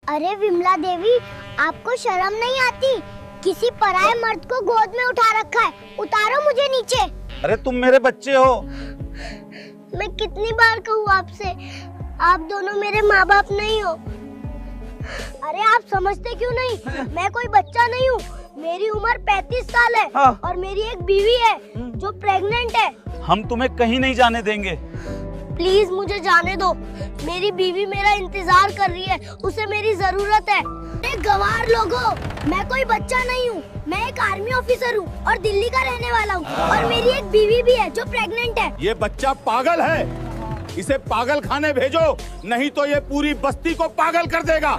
अरे विमला देवी, आपको शर्म नहीं आती? किसी पराये मर्द को गोद में उठा रखा है। उतारो मुझे नीचे। अरे तुम मेरे बच्चे हो। मैं कितनी बार कहूँ आपसे, आप दोनों मेरे माँ बाप नहीं हो। अरे आप समझते क्यों नहीं? मैं कोई बच्चा नहीं हूँ। मेरी उम्र 35 साल है। हाँ। और मेरी एक बीवी है जो प्रेग्नेंट है। हम तुम्हें कहीं नहीं जाने देंगे। प्लीज मुझे जाने दो। मेरी बीवी मेरा इंतजार कर रही है, उसे मेरी जरूरत है। गवार लोगों, मैं कोई बच्चा नहीं हूँ। मैं एक आर्मी ऑफिसर हूँ और दिल्ली का रहने वाला हूँ। और मेरी एक बीवी भी है जो प्रेग्नेंट है। ये बच्चा पागल है, इसे पागल खाने भेजो, नहीं तो ये पूरी बस्ती को पागल कर देगा।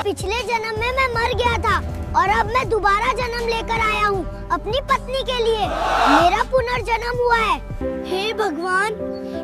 पिछले जन्म में मैं मर गया था और अब मैं दोबारा जन्म लेकर आया हूँ अपनी पत्नी के लिए। मेरा पुनर्जन्म हुआ है। हे भगवान,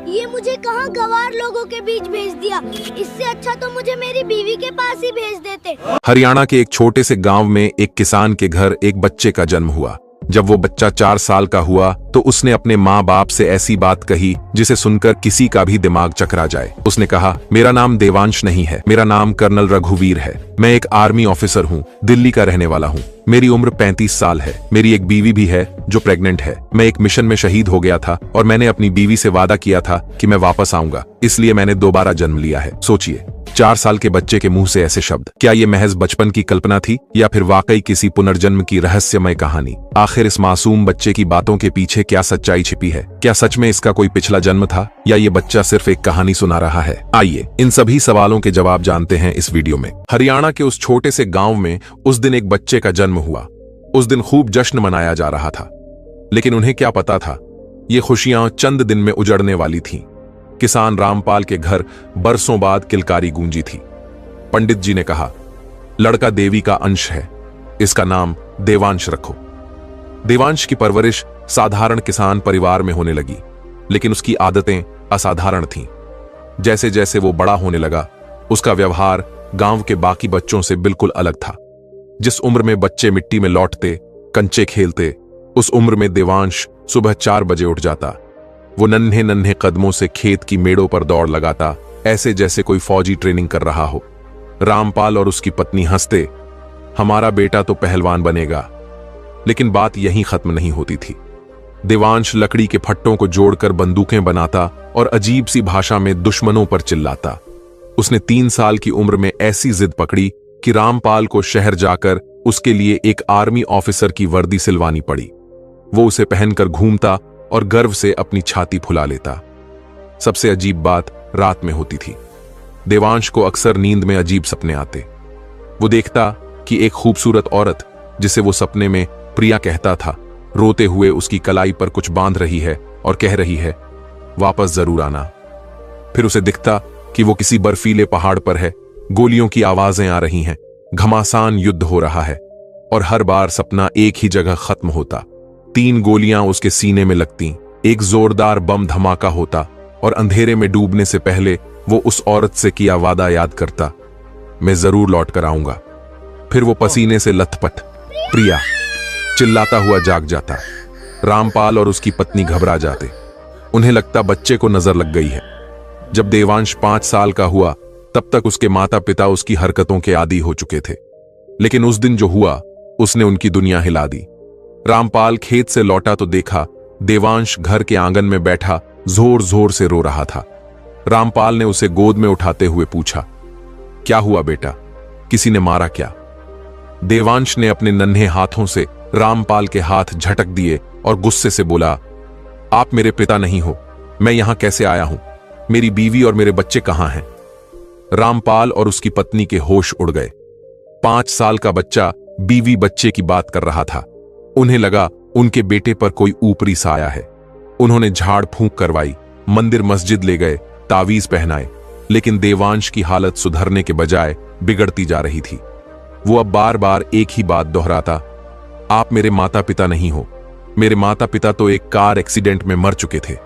ये मुझे कहाँ गवार लोगों के बीच भेज दिया। इससे अच्छा तो मुझे मेरी बीवी के पास ही भेज देते। हरियाणा के एक छोटे से गांव में एक किसान के घर एक बच्चे का जन्म हुआ। जब वो बच्चा 4 साल का हुआ तो उसने अपने माँ बाप से ऐसी बात कही जिसे सुनकर किसी का भी दिमाग चकरा जाए। उसने कहा, मेरा नाम देवांश नहीं है, मेरा नाम कर्नल रघुवीर है। मैं एक आर्मी ऑफिसर हूँ, दिल्ली का रहने वाला हूँ। मेरी उम्र 35 साल है। मेरी एक बीवी भी है जो प्रेग्नेंट है। मैं एक मिशन में शहीद हो गया था और मैंने अपनी बीवी से वादा किया था कि मैं वापस आऊंगा, इसलिए मैंने दोबारा जन्म लिया है। सोचिए, 4 साल के बच्चे के मुंह से ऐसे शब्द। क्या ये महज बचपन की कल्पना थी या फिर वाकई किसी पुनर्जन्म की रहस्यमय कहानी? आखिर इस मासूम बच्चे की बातों के पीछे क्या सच्चाई छिपी है? क्या सच में इसका कोई पिछला जन्म था या ये बच्चा सिर्फ एक कहानी सुना रहा है? आइए इन सभी सवालों के जवाब जानते हैं इस वीडियो में। हरियाणा के उस छोटे से गांव में उस दिन एक बच्चे का जन्म हुआ। उस दिन खूब जश्न मनाया जा रहा था, लेकिन उन्हें क्या पता था, ये खुशियां चंद दिन में उजड़ने वाली थीं। किसान रामपाल के घर बरसों बाद किलकारी गूंजी थी। पंडित जी ने कहा, लड़का देवी का अंश है, इसका नाम देवांश रखो। देवांश की परवरिश साधारण किसान परिवार में होने लगी, लेकिन उसकी आदतें असाधारण थीं। जैसे जैसे वो बड़ा होने लगा, उसका व्यवहार गांव के बाकी बच्चों से बिल्कुल अलग था। जिस उम्र में बच्चे मिट्टी में लौटते, कंचे खेलते, उस उम्र में देवांश सुबह 4 बजे उठ जाता। वो नन्हे नन्हे कदमों से खेत की मेड़ों पर दौड़ लगाता, ऐसे जैसे कोई फौजी ट्रेनिंग कर रहा हो। रामपाल और उसकी पत्नी हंसते, हमारा बेटा तो पहलवान बनेगा। लेकिन बात यहीं खत्म नहीं होती थी। देवांश लकड़ी के फट्टों को जोड़कर बंदूकें बनाता और अजीब सी भाषा में दुश्मनों पर चिल्लाता। उसने 3 साल की उम्र में ऐसी जिद पकड़ी कि रामपाल को शहर जाकर उसके लिए एक आर्मी ऑफिसर की वर्दी सिलवानी पड़ी। वो उसे पहनकर घूमता और गर्व से अपनी छाती फुला लेता। सबसे अजीब बात रात में होती थी। देवांश को अक्सर नींद में अजीब सपने आते। वो देखता कि एक खूबसूरत औरत, जिसे वो सपने में प्रिया कहता था, रोते हुए उसकी कलाई पर कुछ बांध रही है और कह रही है, वापस जरूर आना। फिर उसे दिखता कि वो किसी बर्फीले पहाड़ पर है, गोलियों की आवाजें आ रही हैं, घमासान युद्ध हो रहा है, और हर बार सपना एक ही जगह खत्म होता। 3 गोलियां उसके सीने में लगती, एक जोरदार बम धमाका होता और अंधेरे में डूबने से पहले वो उस औरत से किया वादा याद करता, मैं जरूर लौट कर आऊंगा। फिर वो पसीने से लथपथ प्रिया चिल्लाता हुआ जाग जाता। रामपाल और उसकी पत्नी घबरा जाते। उन्हें लगता बच्चे को नजर लग गई है। जब देवांश 5 साल का हुआ, तब तक उसके माता पिता उसकी हरकतों के आदी हो चुके थे। लेकिन उस दिन जो हुआ, उसने उनकी दुनिया हिला दी। रामपाल खेत से लौटा तो देखा देवांश घर के आंगन में बैठा जोर जोर से रो रहा था। रामपाल ने उसे गोद में उठाते हुए पूछा, क्या हुआ बेटा, किसी ने मारा क्या? देवांश ने अपने नन्हे हाथों से रामपाल के हाथ झटक दिए और गुस्से से बोला, आप मेरे पिता नहीं हो, मैं यहां कैसे आया हूं? मेरी बीवी और मेरे बच्चे कहां हैं? रामपाल और उसकी पत्नी के होश उड़ गए। 5 साल का बच्चा बीवी बच्चे की बात कर रहा था। उन्हें लगा उनके बेटे पर कोई ऊपरी साया है। उन्होंने झाड़ फूंक करवाई, मंदिर मस्जिद ले गए, तावीज पहनाए, लेकिन देवांश की हालत सुधरने के बजाय बिगड़ती जा रही थी। वो अब बार बार एक ही बात दोहराता, आप मेरे माता पिता नहीं हो, मेरे माता पिता तो एक कार एक्सीडेंट में मर चुके थे।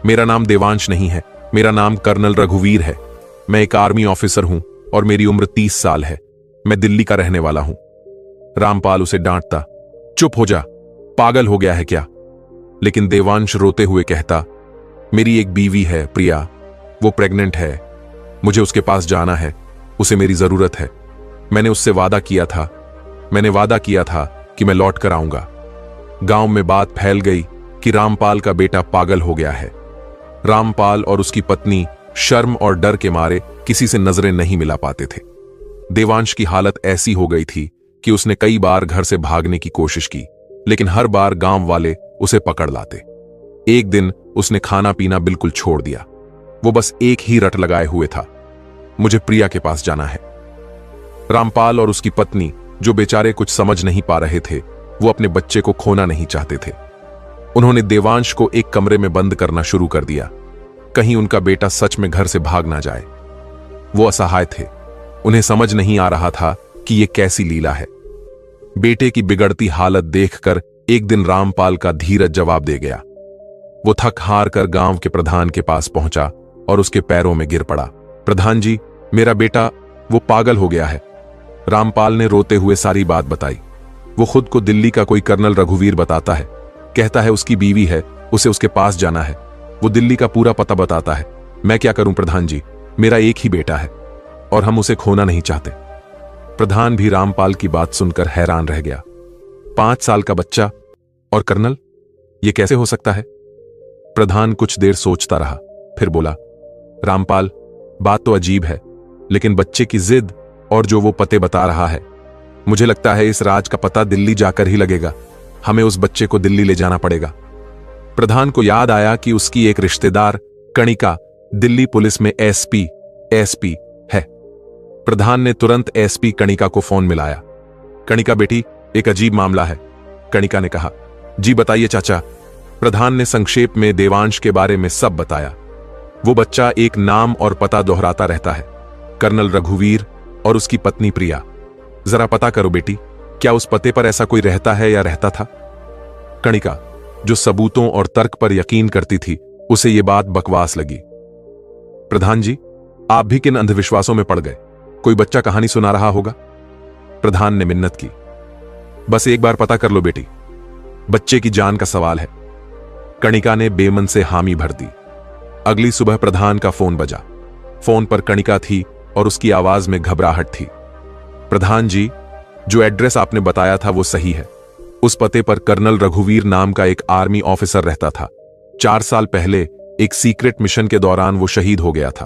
मेरा नाम देवांश नहीं है, मेरा नाम कर्नल रघुवीर है। मैं एक आर्मी ऑफिसर हूं और मेरी उम्र 30 साल है। मैं दिल्ली का रहने वाला हूं। रामपाल उसे डांटता, चुप हो जा, पागल हो गया है क्या? लेकिन देवांश रोते हुए कहता, मेरी एक बीवी है प्रिया, वो प्रेग्नेंट है, मुझे उसके पास जाना है, उसे मेरी जरूरत है। मैंने उससे वादा किया था कि मैं लौट कर आऊंगा। गांव में बात फैल गई कि रामपाल का बेटा पागल हो गया है। रामपाल और उसकी पत्नी शर्म और डर के मारे किसी से नजरें नहीं मिला पाते थे। देवांश की हालत ऐसी हो गई थी कि उसने कई बार घर से भागने की कोशिश की, लेकिन हर बार गांव वाले उसे पकड़ लाते। एक दिन उसने खाना पीना बिल्कुल छोड़ दिया। वो बस एक ही रट लगाए हुए था, मुझे प्रिया के पास जाना है। रामपाल और उसकी पत्नी, जो बेचारे कुछ समझ नहीं पा रहे थे, वो अपने बच्चे को खोना नहीं चाहते थे। उन्होंने देवांश को एक कमरे में बंद करना शुरू कर दिया, कहीं उनका बेटा सच में घर से भाग ना जाए। वो असहाय थे, उन्हें समझ नहीं आ रहा था कि ये कैसी लीला है। बेटे की बिगड़ती हालत देखकर एक दिन रामपाल का धीरज जवाब दे गया। वो थक हार कर गांव के प्रधान के पास पहुंचा और उसके पैरों में गिर पड़ा। प्रधान जी, मेरा बेटा वो पागल हो गया है। रामपाल ने रोते हुए सारी बात बताई। वो खुद को दिल्ली का कोई कर्नल रघुवीर बताता है, कहता है उसकी बीवी है, उसे उसके पास जाना है। वो दिल्ली का पूरा पता बताता है। मैं क्या करूं प्रधान जी, मेरा एक ही बेटा है और हम उसे खोना नहीं चाहते। प्रधान भी रामपाल की बात सुनकर हैरान रह गया। 5 साल का बच्चा और कर्नल, ये कैसे हो सकता है? प्रधान कुछ देर सोचता रहा, फिर बोला, रामपाल, बात तो अजीब है, लेकिन बच्चे की जिद और जो वो पते बता रहा है, मुझे लगता है इस राज का पता दिल्ली जाकर ही लगेगा। हमें उस बच्चे को दिल्ली ले जाना पड़ेगा। प्रधान को याद आया कि उसकी एक रिश्तेदार कणिका दिल्ली पुलिस में एसपी है। प्रधान ने तुरंत एसपी कणिका को फोन मिलाया। कणिका बेटी, एक अजीब मामला है, कणिका ने कहा। जी बताइए चाचा। प्रधान ने संक्षेप में देवांश के बारे में सब बताया। वो बच्चा एक नाम और पता दोहराता रहता है, कर्नल रघुवीर और उसकी पत्नी प्रिया। जरा पता करो बेटी, क्या उस पते पर ऐसा कोई रहता है या रहता था? कणिका, जो सबूतों और तर्क पर यकीन करती थी, उसे ये बात बकवास लगी। प्रधान जी, आप भी किन अंधविश्वासों में पड़ गए? कोई बच्चा कहानी सुना रहा होगा। प्रधान ने मिन्नत की। बस एक बार पता कर लो बेटी, बच्चे की जान का सवाल है। कणिका ने बेमन से हामी भर दी। अगली सुबह प्रधान का फोन बजा। फोन पर कणिका थी और उसकी आवाज में घबराहट थी। प्रधान जी, जो एड्रेस आपने बताया था वो सही है। उस पते पर कर्नल रघुवीर नाम का एक आर्मी ऑफिसर रहता था। 4 साल पहले एक सीक्रेट मिशन के दौरान वो शहीद हो गया था।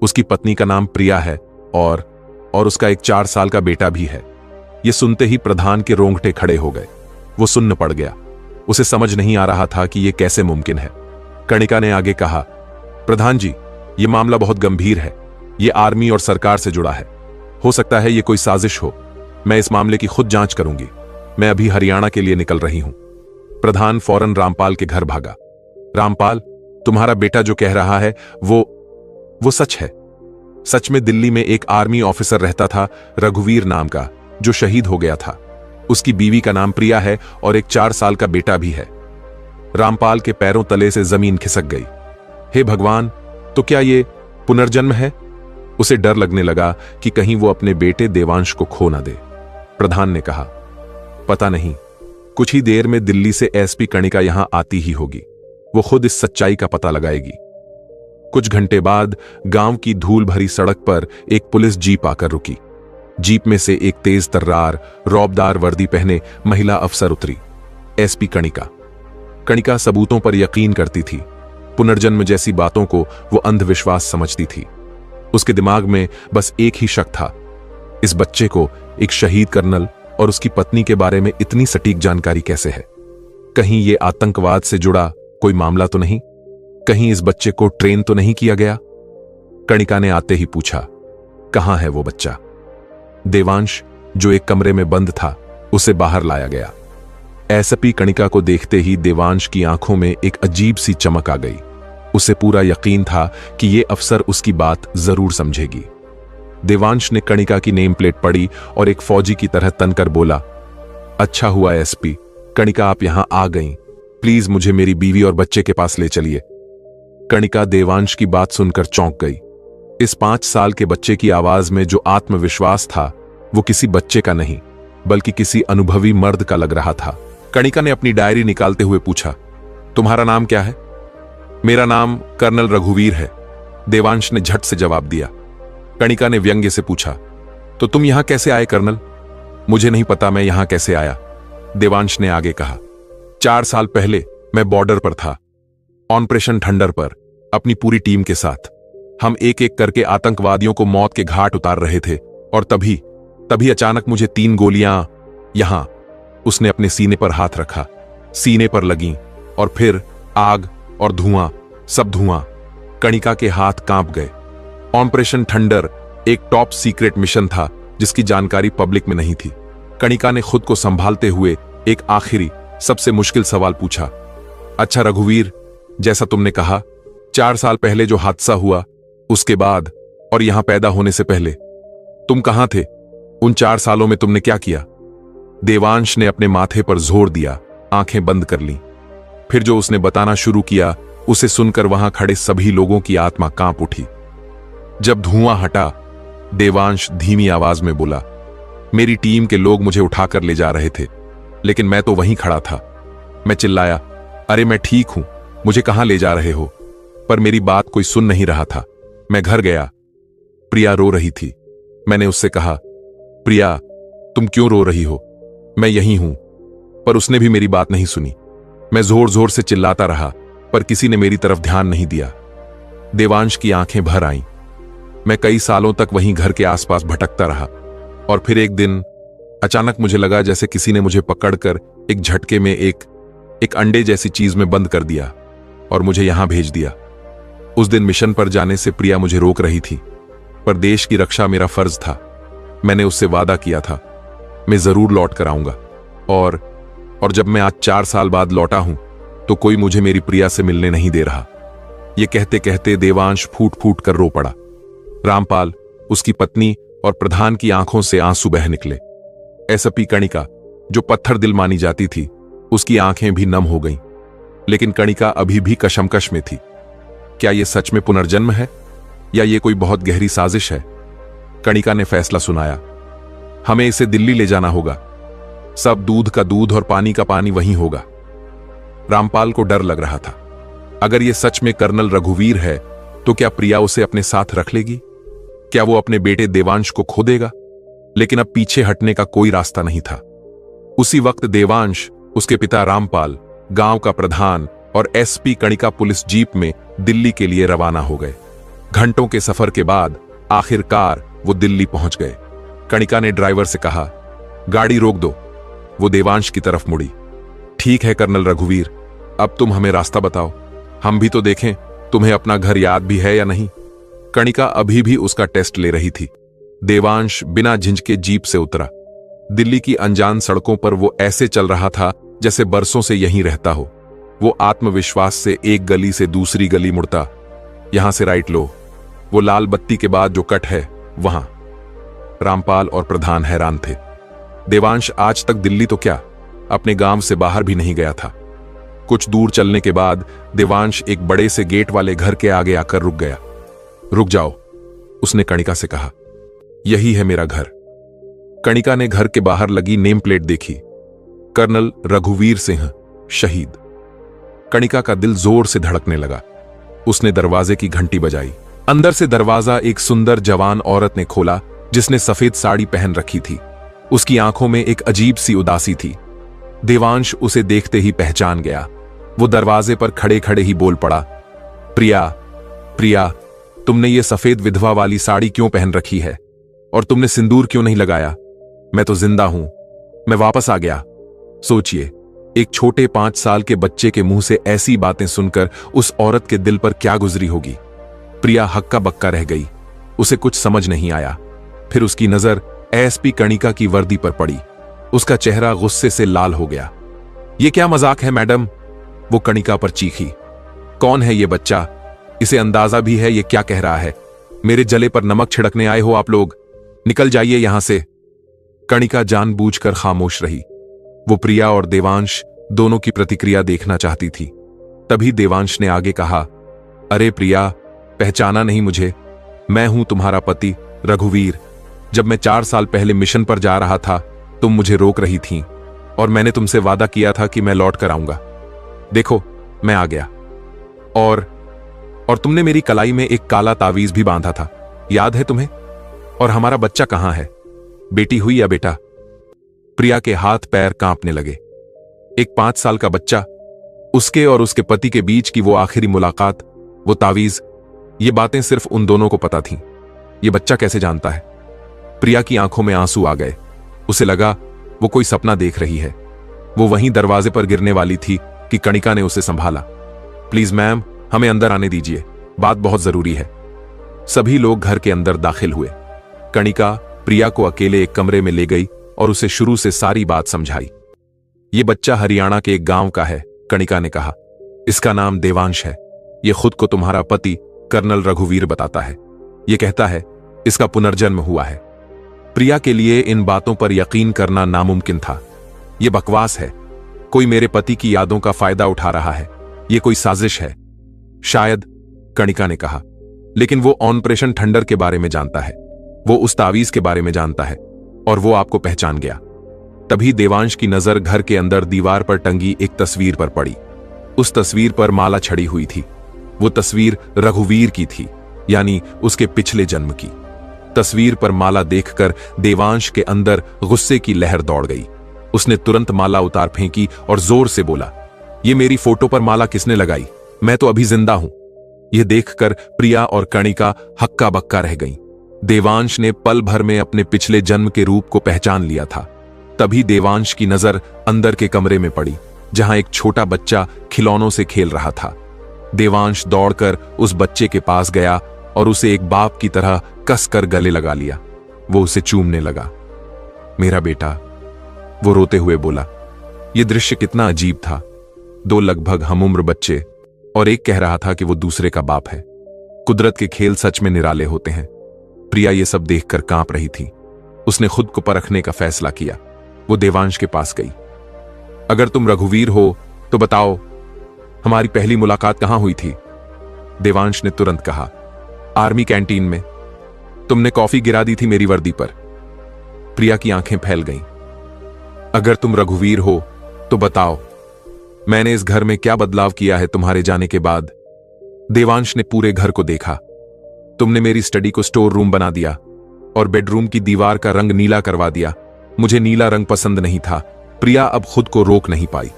उसकी पत्नी का नाम प्रिया है और उसका एक 4 साल का बेटा भी है। ये सुनते ही प्रधान के रोंगटे खड़े हो गए। वो सुन्न पड़ गया। उसे समझ नहीं आ रहा था कि ये कैसे मुमकिन है। कणिका ने आगे कहा, प्रधान जी, ये मामला बहुत गंभीर है। ये आर्मी और सरकार से जुड़ा है। हो सकता है ये कोई साजिश हो। मैं इस मामले की खुद जांच करूंगी। मैं अभी हरियाणा के लिए निकल रही हूं। प्रधान फौरन रामपाल के घर भागा। रामपाल, तुम्हारा बेटा जो कह रहा है वो सच है। सच में दिल्ली में एक आर्मी ऑफिसर रहता था, रघुवीर नाम का, जो शहीद हो गया था। उसकी बीवी का नाम प्रिया है और एक 4 साल का बेटा भी है। रामपाल के पैरों तले से जमीन खिसक गई। हे भगवान, तो क्या ये पुनर्जन्म है? उसे डर लगने लगा कि कहीं वो अपने बेटे देवांश को खो न दे। प्रधान ने कहा, पता नहीं, कुछ ही देर में दिल्ली से एसपी कणिका यहां आती ही होगी। वो खुद इस सच्चाई का पता लगाएगी। कुछ घंटे बाद गांव की धूल भरी सड़क पर एक पुलिस जीप आकर रुकी। जीप में से एक तेज तर्रार, रौबदार वर्दी पहने महिला अफसर उतरी। एसपी कणिका। कणिका सबूतों पर यकीन करती थी। पुनर्जन्म जैसी बातों को वो अंधविश्वास समझती थी। उसके दिमाग में बस एक ही शक था, इस बच्चे को एक शहीद कर्नल और उसकी पत्नी के बारे में इतनी सटीक जानकारी कैसे है? कहीं ये आतंकवाद से जुड़ा कोई मामला तो नहीं? कहीं इस बच्चे को ट्रेन तो नहीं किया गया? कणिका ने आते ही पूछा, कहां है वो बच्चा? देवांश, जो एक कमरे में बंद था, उसे बाहर लाया गया। एसपी कणिका को देखते ही देवांश की आंखों में एक अजीब सी चमक आ गई। उसे पूरा यकीन था कि ये अफसर उसकी बात जरूर समझेगी। देवांश ने कणिका की नेम प्लेट पढ़ी और एक फौजी की तरह तनकर बोला, अच्छा हुआ एसपी, कणिका आप यहां आ गईं। प्लीज मुझे मेरी बीवी और बच्चे के पास ले चलिए। कणिका देवांश की बात सुनकर चौंक गई। इस 5 साल के बच्चे की आवाज में जो आत्मविश्वास था, वो किसी बच्चे का नहीं, बल्कि किसी अनुभवी मर्द का लग रहा था। कणिका ने अपनी डायरी निकालते हुए पूछा, तुम्हारा नाम क्या है? मेरा नाम कर्नल रघुवीर है, देवांश ने झट से जवाब दिया। कणिका ने व्यंग्य से पूछा। तो तुम यहां कैसे आए कर्नल? मुझे नहीं पता मैं यहां कैसे आया, देवांश ने आगे कहा। 4 साल पहले मैं बॉर्डर पर था, ऑपरेशन थंडर पर, अपनी पूरी टीम के साथ। हम एक एक करके आतंकवादियों को मौत के घाट उतार रहे थे और तभी अचानक मुझे 3 गोलियां यहां, उसने अपने सीने पर हाथ रखा, सीने पर लगीं और फिर आग और धुआं, सब धुआं। कणिका के हाथ कांप गए। ऑपरेशन थंडर एक टॉप सीक्रेट मिशन था जिसकी जानकारी पब्लिक में नहीं थी। कणिका ने खुद को संभालते हुए एक आखिरी सबसे मुश्किल सवाल पूछा। अच्छा रघुवीर, जैसा तुमने कहा, 4 साल पहले जो हादसा हुआ उसके बाद और यहां पैदा होने से पहले तुम कहां थे? उन 4 सालों में तुमने क्या किया? देवांश ने अपने माथे पर जोर दिया, आंखें बंद कर लीं। फिर जो उसने बताना शुरू किया उसे सुनकर वहां खड़े सभी लोगों की आत्मा कांप उठी। जब धुआं हटा, देवांश धीमी आवाज में बोला, मेरी टीम के लोग मुझे उठाकर ले जा रहे थे, लेकिन मैं तो वहीं खड़ा था। मैं चिल्लाया, अरे मैं ठीक हूं, मुझे कहां ले जा रहे हो? पर मेरी बात कोई सुन नहीं रहा था। मैं घर गया, प्रिया रो रही थी। मैंने उससे कहा, प्रिया तुम क्यों रो रही हो? मैं यहीं हूं। पर उसने भी मेरी बात नहीं सुनी। मैं जोर जोर से चिल्लाता रहा, पर किसी ने मेरी तरफ ध्यान नहीं दिया। देवांश की आंखें भर आईं। मैं कई सालों तक वहीं घर के आसपास भटकता रहा और फिर एक दिन अचानक मुझे लगा जैसे किसी ने मुझे पकड़कर एक झटके में एक अंडे जैसी चीज में बंद कर दिया और मुझे यहां भेज दिया। उस दिन मिशन पर जाने से प्रिया मुझे रोक रही थी, पर देश की रक्षा मेरा फर्ज था। मैंने उससे वादा किया था, मैं जरूर लौट कर आऊंगा। और जब मैं आज 4 साल बाद लौटा हूं तो कोई मुझे मेरी प्रिया से मिलने नहीं दे रहा। यह कहते कहते देवांश फूट फूट कर रो पड़ा। रामपाल, उसकी पत्नी और प्रधान की आंखों से आंसू बह निकले। एसपी कणिका, जो पत्थर दिल मानी जाती थी, उसकी आंखें भी नम हो गईं। लेकिन कणिका अभी भी कशमकश में थी। क्या यह सच में पुनर्जन्म है या यह कोई बहुत गहरी साजिश है? कणिका ने फैसला सुनाया, हमें इसे दिल्ली ले जाना होगा। सब दूध का दूध और पानी का पानी वहीं होगा। रामपाल को डर लग रहा था। अगर यह सच में कर्नल रघुवीर है तो क्या प्रिया उसे अपने साथ रख लेगी? क्या वो अपने बेटे देवांश को खो देगा? लेकिन अब पीछे हटने का कोई रास्ता नहीं था। उसी वक्त देवांश, उसके पिता रामपाल, गांव का प्रधान और एसपी कणिका पुलिस जीप में दिल्ली के लिए रवाना हो गए। घंटों के सफर के बाद आखिरकार वो दिल्ली पहुंच गए। कणिका ने ड्राइवर से कहा, गाड़ी रोक दो। वो देवांश की तरफ मुड़ी। ठीक है कर्नल रघुवीर, अब तुम हमें रास्ता बताओ, हम भी तो देखें तुम्हें अपना घर याद भी है या नहीं। कणिका अभी भी उसका टेस्ट ले रही थी। देवांश बिना झिझके जीप से उतरा। दिल्ली की अनजान सड़कों पर वो ऐसे चल रहा था जैसे बरसों से यहीं रहता हो। वो आत्मविश्वास से एक गली से दूसरी गली मुड़ता। यहां से राइट लो, वो लाल बत्ती के बाद जो कट है वहां। रामपाल और प्रधान हैरान थे। देवांश आज तक दिल्ली तो क्या, अपने गांव से बाहर भी नहीं गया था। कुछ दूर चलने के बाद देवांश एक बड़े से गेट वाले घर के आगे आकर रुक गया। रुक जाओ, उसने कणिका से कहा, यही है मेरा घर। कणिका ने घर के बाहर लगी नेम प्लेट देखी, कर्नल रघुवीर सिंह, शहीद। कणिका का दिल जोर से धड़कने लगा। उसने दरवाजे की घंटी बजाई। अंदर से दरवाजा एक सुंदर जवान औरत ने खोला जिसने सफेद साड़ी पहन रखी थी। उसकी आंखों में एक अजीब सी उदासी थी। देवांश उसे देखते ही पहचान गया। वो दरवाजे पर खड़े खड़े ही बोल पड़ा, प्रिया, प्रिया, तुमने ये सफेद विधवा वाली साड़ी क्यों पहन रखी है? और तुमने सिंदूर क्यों नहीं लगाया? मैं तो जिंदा हूं, मैं वापस आ गया। सोचिए, एक छोटे 5 साल के बच्चे के मुंह से ऐसी बातें सुनकर उस औरत के दिल पर क्या गुजरी होगी। प्रिया हक्का बक्का रह गई। उसे कुछ समझ नहीं आया। फिर उसकी नजर एसपी कणिका की वर्दी पर पड़ी। उसका चेहरा गुस्से से लाल हो गया। यह क्या मजाक है मैडम? वो कणिका पर चीखी। कौन है ये बच्चा? इसे अंदाजा भी है ये क्या कह रहा है? मेरे जले पर नमक छिड़कने आए हो आप लोग? निकल जाइए यहां से। कणिका जानबूझकर खामोश रही। वो प्रिया और देवांश दोनों की प्रतिक्रिया देखना चाहती थी। तभी देवांश ने आगे कहा, अरे प्रिया, पहचाना नहीं मुझे? मैं हूं तुम्हारा पति रघुवीर। जब मैं 4 साल पहले मिशन पर जा रहा था तुम मुझे रोक रही थीं और मैंने तुमसे वादा किया था कि मैं लौट कर आऊंगा। देखो, मैं आ गया। और तुमने मेरी कलाई में एक काला तावीज भी बांधा था, याद है तुम्हें? और हमारा बच्चा कहाँ है? बेटी हुई या बेटा? प्रिया के हाथ पैर कांपने लगे। एक 5 साल का बच्चा, उसके और उसके पति के बीच की वो आखिरी मुलाकात, वो तावीज, ये बातें सिर्फ उन दोनों को पता थीं। ये बच्चा कैसे जानता है? प्रिया की आंखों में आंसू आ गए। उसे लगा वो कोई सपना देख रही है। वो वहीं दरवाजे पर गिरने वाली थी कि कणिका ने उसे संभाला। प्लीज मैम, हमें अंदर आने दीजिए, बात बहुत जरूरी है। सभी लोग घर के अंदर दाखिल हुए। कणिका प्रिया को अकेले एक कमरे में ले गई और उसे शुरू से सारी बात समझाई। ये बच्चा हरियाणा के एक गांव का है, कणिका ने कहा। इसका नाम देवांश है। ये खुद को तुम्हारा पति कर्नल रघुवीर बताता है। ये कहता है इसका पुनर्जन्म हुआ है। प्रिया के लिए इन बातों पर यकीन करना नामुमकिन था। यह बकवास है। कोई मेरे पति की यादों का फायदा उठा रहा है। यह कोई साजिश है शायद, कणिका ने कहा। लेकिन वो ऑपरेशन थंडर के बारे में जानता है, वो उस तावीज के बारे में जानता है, और वो आपको पहचान गया। तभी देवांश की नजर घर के अंदर दीवार पर टंगी एक तस्वीर पर पड़ी। उस तस्वीर पर माला छड़ी हुई थी। वो तस्वीर रघुवीर की थी, यानी उसके पिछले जन्म की। तस्वीर पर माला देखकर देवांश के अंदर गुस्से की लहर दौड़ गई। उसने तुरंत माला उतार फेंकी और जोर से बोला, ये मेरी फोटो पर माला किसने लगाई? मैं तो अभी जिंदा हूं। यह देखकर प्रिया और कणिका हक्का बक्का रह गईं। देवांश ने पल भर में अपने पिछले जन्म के रूप को पहचान लिया था। तभी देवांश की नजर अंदर के कमरे में पड़ी, जहां एक छोटा बच्चा खिलौनों से खेल रहा था। देवांश दौड़कर उस बच्चे के पास गया और उसे एक बाप की तरह कसकर गले लगा लिया। वो उसे चूमने लगा। मेरा बेटा, वो रोते हुए बोला। यह दृश्य कितना अजीब था। 2 लगभग हमउम्र बच्चे, और एक कह रहा था कि वो दूसरे का बाप है। कुदरत के खेल सच में निराले होते हैं। प्रिया ये सब देखकर कांप रही थी। उसने खुद को परखने का फैसला किया। वो देवांश के पास गई। अगर तुम रघुवीर हो तो बताओ, हमारी पहली मुलाकात कहां हुई थी? देवांश ने तुरंत कहा, आर्मी कैंटीन में। तुमने कॉफी गिरा दी थी मेरी वर्दी पर। प्रिया की आंखें फैल गईं। अगर तुम रघुवीर हो तो बताओ, मैंने इस घर में क्या बदलाव किया है तुम्हारे जाने के बाद? देवांश ने पूरे घर को देखा। तुमने मेरी स्टडी को स्टोर रूम बना दिया और बेडरूम की दीवार का रंग नीला करवा दिया। मुझे नीला रंग पसंद नहीं था। प्रिया अब खुद को रोक नहीं पाई।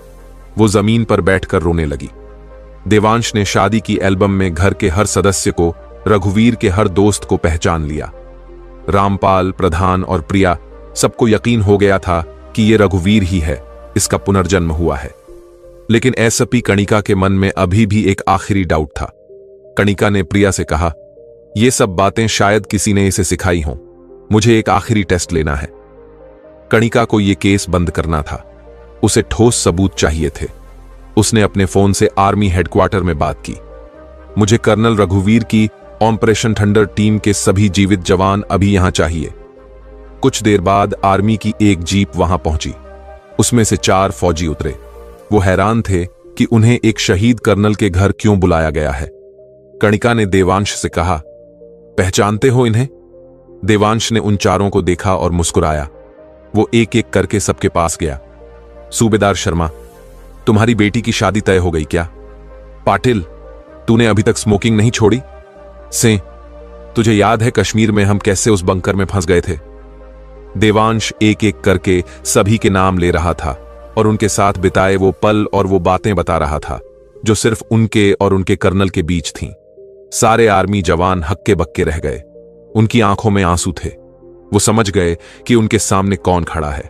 वो जमीन पर बैठकर रोने लगी। देवांश ने शादी की एल्बम में घर के हर सदस्य को, रघुवीर के हर दोस्त को पहचान लिया। रामपाल, प्रधान और प्रिया, सबको यकीन हो गया था कि ये रघुवीर ही है, इसका पुनर्जन्म हुआ है। लेकिन एसपी कणिका के मन में अभी भी एक आखिरी डाउट था। कणिका ने प्रिया से कहा, ये सब बातें शायद किसी ने इसे सिखाई हों। मुझे एक आखिरी टेस्ट लेना है। कणिका को यह केस बंद करना था। उसे ठोस सबूत चाहिए थे। उसने अपने फोन से आर्मी हेडक्वार्टर में बात की। मुझे कर्नल रघुवीर की ऑपरेशन थंडर टीम के सभी जीवित जवान अभी यहां चाहिए। कुछ देर बाद आर्मी की एक जीप वहां पहुंची। उसमें से 4 फौजी उतरे। वो हैरान थे कि उन्हें एक शहीद कर्नल के घर क्यों बुलाया गया है। कणिका ने देवांश से कहा, पहचानते हो इन्हें? देवांश ने उन 4 को देखा और मुस्कुराया। वो एक एक करके सबके पास गया। सूबेदार शर्मा, तुम्हारी बेटी की शादी तय हो गई क्या? पाटिल, तूने अभी तक स्मोकिंग नहीं छोड़ी? सिंह, तुझे याद है कश्मीर में हम कैसे उस बंकर में फंस गए थे? देवांश एक एक करके सभी के नाम ले रहा था और उनके साथ बिताए वो पल और वो बातें बता रहा था जो सिर्फ उनके और उनके कर्नल के बीच थीं। सारे आर्मी जवान हक्के बक्के रह गए। उनकी आंखों में आंसू थे। वो समझ गए कि उनके सामने कौन खड़ा है।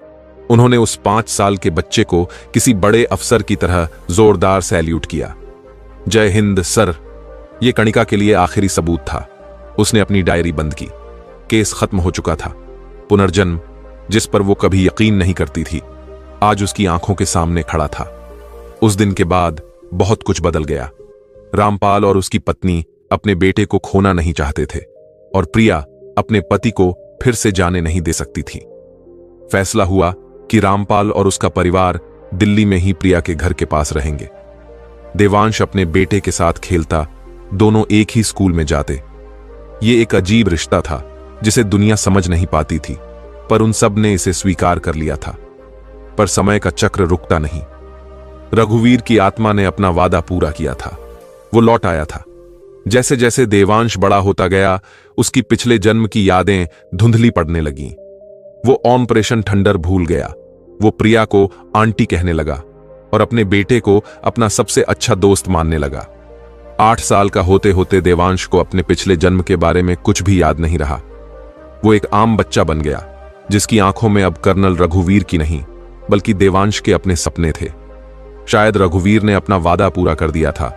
उन्होंने उस 5 साल के बच्चे को किसी बड़े अफसर की तरह जोरदार सैल्यूट किया। जय हिंद सर। यह कणिका के लिए आखिरी सबूत था। उसने अपनी डायरी बंद की। केस खत्म हो चुका था। पुनर्जन्म, जिस पर वो कभी यकीन नहीं करती थी, आज उसकी आंखों के सामने खड़ा था। उस दिन के बाद बहुत कुछ बदल गया। रामपाल और उसकी पत्नी अपने बेटे को खोना नहीं चाहते थे और प्रिया अपने पति को फिर से जाने नहीं दे सकती थी। फैसला हुआ कि रामपाल और उसका परिवार दिल्ली में ही प्रिया के घर के पास रहेंगे। देवांश अपने बेटे के साथ खेलता, दोनों एक ही स्कूल में जाते। ये एक अजीब रिश्ता था जिसे दुनिया समझ नहीं पाती थी, पर उन सब ने इसे स्वीकार कर लिया था। पर समय का चक्र रुकता नहीं। रघुवीर की आत्मा ने अपना वादा पूरा किया था। वो लौट आया था। जैसे जैसे देवांश बड़ा होता गया, उसकी पिछले जन्म की यादें धुंधली पड़ने लगीं। वो ऑपरेशन थंडर भूल गया। वो प्रिया को आंटी कहने लगा और अपने बेटे को अपना सबसे अच्छा दोस्त मानने लगा। 8 साल का होते होते देवांश को अपने पिछले जन्म के बारे में कुछ भी याद नहीं रहा। वो एक आम बच्चा बन गया, जिसकी आंखों में अब कर्नल रघुवीर की नहीं, बल्कि देवांश के अपने सपने थे। शायद रघुवीर ने अपना वादा पूरा कर दिया था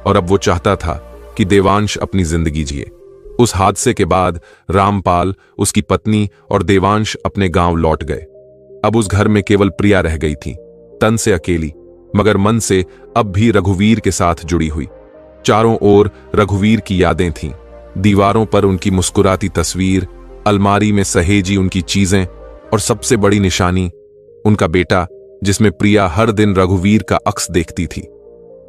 और अब वो चाहता था कि देवांश अपनी जिंदगी जिए। उस हादसे के बाद रामपाल, उसकी पत्नी और देवांश अपने गांव लौट गए। अब उस घर में केवल प्रिया रह गई थी, तन से अकेली, मगर मन से अब भी रघुवीर के साथ जुड़ी हुई। चारों ओर रघुवीर की यादें थीं, दीवारों पर उनकी मुस्कुराती तस्वीर, अलमारी में सहेजी उनकी चीजें और सबसे बड़ी निशानी उनका बेटा, जिसमें प्रिया हर दिन रघुवीर का अक्स देखती थी।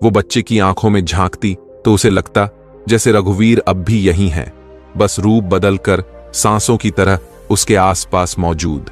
वो बच्चे की आंखों में झांकती तो उसे लगता जैसे रघुवीर अब भी यहीं है, बस रूप बदलकर सांसों की तरह उसके आसपास मौजूद।